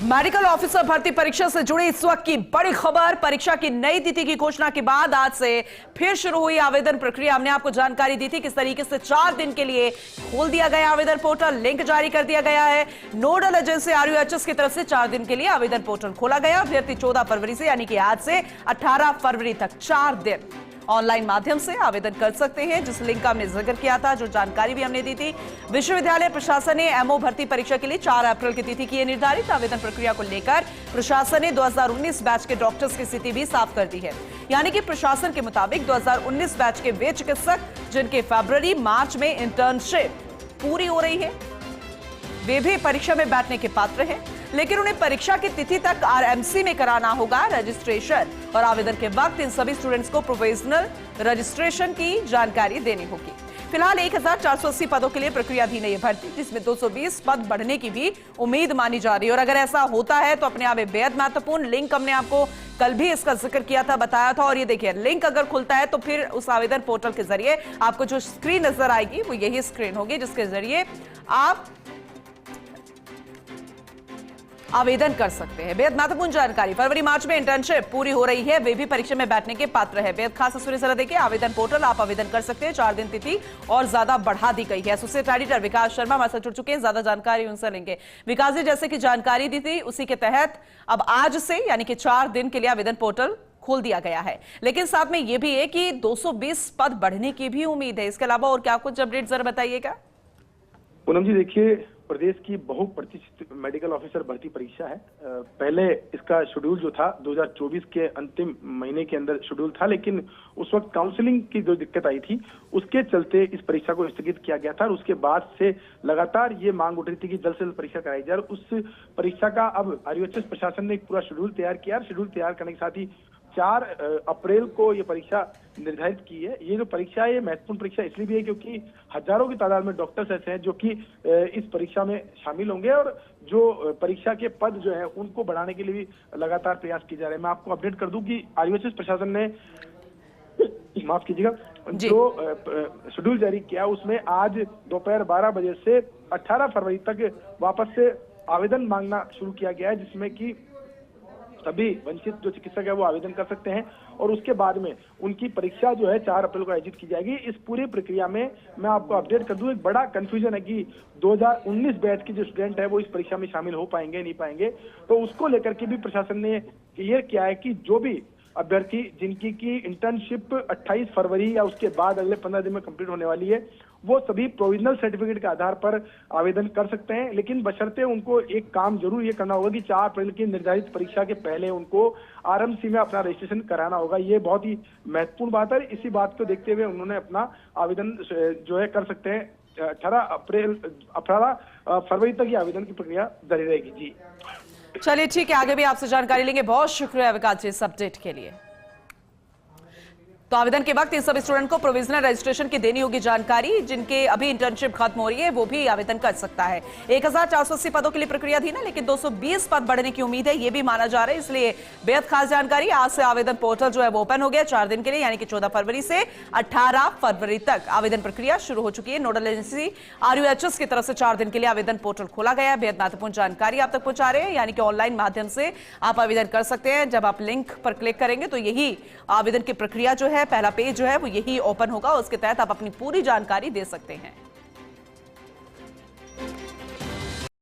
Medical officer भर्ती परीक्षा से जुड़ी इस वक्त की बड़ी खबर। परीक्षा की नई तिथि की घोषणा के बाद आज से फिर शुरू हुई आवेदन प्रक्रिया। हमने आपको जानकारी दी थी किस तरीके से 4 दिन के लिए खोल दिया गया आवेदन पोर्टल, लिंक जारी कर दिया गया है। नोडल एजेंसी RUHS की तरफ से 4 दिन के लिए आवेदन पोर्टल खोला गया। अभ्यर्थी 14 फरवरी से यानी कि आज से 18 फरवरी तक 4 दिन ऑनलाइन माध्यम से आवेदन कर सकते हैं, जिस लिंक का हमने जिक्र किया था, जो जानकारी भी हमने दी थी। विश्वविद्यालय प्रशासन ने MO भर्ती परीक्षा के लिए 4 अप्रैल की तिथि की है निर्धारित। आवेदन प्रक्रिया को लेकर प्रशासन ने 2019 बैच के डॉक्टर्स की स्थिति भी साफ कर दी है। यानी कि प्रशासन के मुताबिक 2019 बैच के वे चिकित्सक जिनके फरवरी मार्च में इंटर्नशिप पूरी हो रही है, वे भी परीक्षा में बैठने के पात्र हैं, लेकिन उन्हें परीक्षा की तिथि तक RMC में कराना होगा रजिस्ट्रेशन। और आवेदन के वक्त इन सभी स्टूडेंट्स को प्रोविजनल रजिस्ट्रेशन की जानकारी देनी होगी। फिलहाल 1480 पदों के लिए प्रक्रियाधीन है ये भर्ती, जिसमें 220 पद बढ़ने की भी उम्मीद मानी जा रही है। और अगर ऐसा होता है तो अपने आप में बेहद महत्वपूर्ण लिंक, हमने आपको कल भी इसका जिक्र किया था, बताया था। और ये देखिए, लिंक अगर खुलता है तो फिर उस आवेदन पोर्टल के जरिए आपको जो स्क्रीन नजर आएगी वो यही स्क्रीन होगी, जिसके जरिए आप आवेदन कर सकते हैं। बेहद महत्वपूर्ण जानकारी। फरवरी मार्च में इंटर्नशिप पूरी हो रही है, वे भी परीक्षा में बैठने के पात्र है। बेहद खास तस्वीरें जरा देखिए। आवेदन पोर्टल आप आवेदन कर सकते हैं। 4 दिन तिथि और ज्यादा बढ़ा दी गई है। एसोसिएट एडिटर विकास शर्मा हमारे साथ जुड़ चुके हैं, ज्यादा जानकारी उनसे लेंगे। विकास जी, जैसे कि जानकारी दी थी उसी के तहत अब आज से यानी कि 4 दिन के लिए आवेदन पोर्टल खोल दिया गया है, लेकिन साथ में यह भी है कि 220 पद बढ़ने की भी उम्मीद है। इसके अलावा और क्या कुछ अपडेट जरा बताइएगा। पूनम जी, देखिए, प्रदेश की बहुप्रतीक्षित मेडिकल ऑफिसर भर्ती परीक्षा है। पहले इसका शेड्यूल जो था 2024 के अंतिम महीने के अंदर शेड्यूल था, लेकिन उस वक्त काउंसलिंग की जो दिक्कत आई थी उसके चलते इस परीक्षा को स्थगित किया गया था। और उसके बाद से लगातार ये मांग उठ रही थी कि जल्द से जल्द परीक्षा कराई जाए। उस परीक्षा का अब RUHS प्रशासन ने एक पूरा शेड्यूल तैयार किया। शेड्यूल तैयार करने के साथ ही 4 अप्रैल को ये परीक्षा निर्धारित की है। ये जो परीक्षा है, ये महत्वपूर्ण परीक्षा इसलिए भी है क्योंकि हजारों की तादाद में डॉक्टर्स ऐसे हैं जो कि इस परीक्षा में शामिल होंगे। और जो परीक्षा के पद जो है उनको बढ़ाने के लिए भी लगातार प्रयास किए जा रहे हैं। मैं आपको अपडेट कर दूं कि RUHS प्रशासन ने, माफ कीजिएगा, जो शेड्यूल जारी किया उसमें आज दोपहर 12 बजे से 18 फरवरी तक वापस से आवेदन मांगना शुरू किया गया है, जिसमें कि सभी वंचित जो चिकित्सक है वो आवेदन कर सकते हैं। और उसके बाद में उनकी परीक्षा जो है 4 अप्रैल को आयोजित की जाएगी। इस पूरी प्रक्रिया में मैं आपको अपडेट कर दूं, एक बड़ा कंफ्यूजन है कि 2019 बैच के जो स्टूडेंट है वो इस परीक्षा में शामिल हो पाएंगे नहीं पाएंगे। तो उसको लेकर के भी प्रशासन ने क्लियर किया है कि जो भी अभ्यर्थी जिनकी की इंटर्नशिप 28 फरवरी या उसके बाद अगले 15 दिन में कंप्लीट होने वाली है, वो सभी प्रोविजनल सर्टिफिकेट के आधार पर आवेदन कर सकते हैं। लेकिन बशर्ते उनको एक काम जरूर ये करना होगा कि 4 अप्रैल की निर्धारित परीक्षा के पहले उनको RMC में अपना रजिस्ट्रेशन कराना होगा। ये बहुत ही महत्वपूर्ण बात है। इसी बात को देखते हुए उन्होंने अपना आवेदन जो है कर सकते हैं। 18 फरवरी तक ये आवेदन की प्रक्रिया जारी रहेगी। जी चलिए, ठीक है, आगे भी आपसे जानकारी लेंगे। बहुत शुक्रिया विकास जी इस अपडेट के लिए। तो आवेदन के वक्त इन सभी स्टूडेंट को प्रोविजनल रजिस्ट्रेशन की देनी होगी जानकारी। जिनके अभी इंटर्नशिप खत्म हो रही है वो भी आवेदन कर सकता है। 1480 पदों के लिए प्रक्रिया थी ना, लेकिन 220 पद बढ़ने की उम्मीद है, ये भी माना जा रहा है। इसलिए बेहद खास जानकारी। आज से आवेदन पोर्टल जो है वो ओपन हो गया 4 दिन के लिए, यानी कि 14 फरवरी से 18 फरवरी तक आवेदन प्रक्रिया शुरू हो चुकी है। नोडल एजेंसी RUHS की तरफ से 4 दिन के लिए आवेदन पोर्टल खोला गया है। बेहद महत्वपूर्ण जानकारी आप तक पहुंचा रहे हैं, यानी कि ऑनलाइन माध्यम से आप आवेदन कर सकते हैं। जब आप लिंक पर क्लिक करेंगे तो यही आवेदन की प्रक्रिया जो है, पहला पेज जो है वो यही ओपन होगा। उसके तहत आप अपनी पूरी जानकारी दे सकते हैं।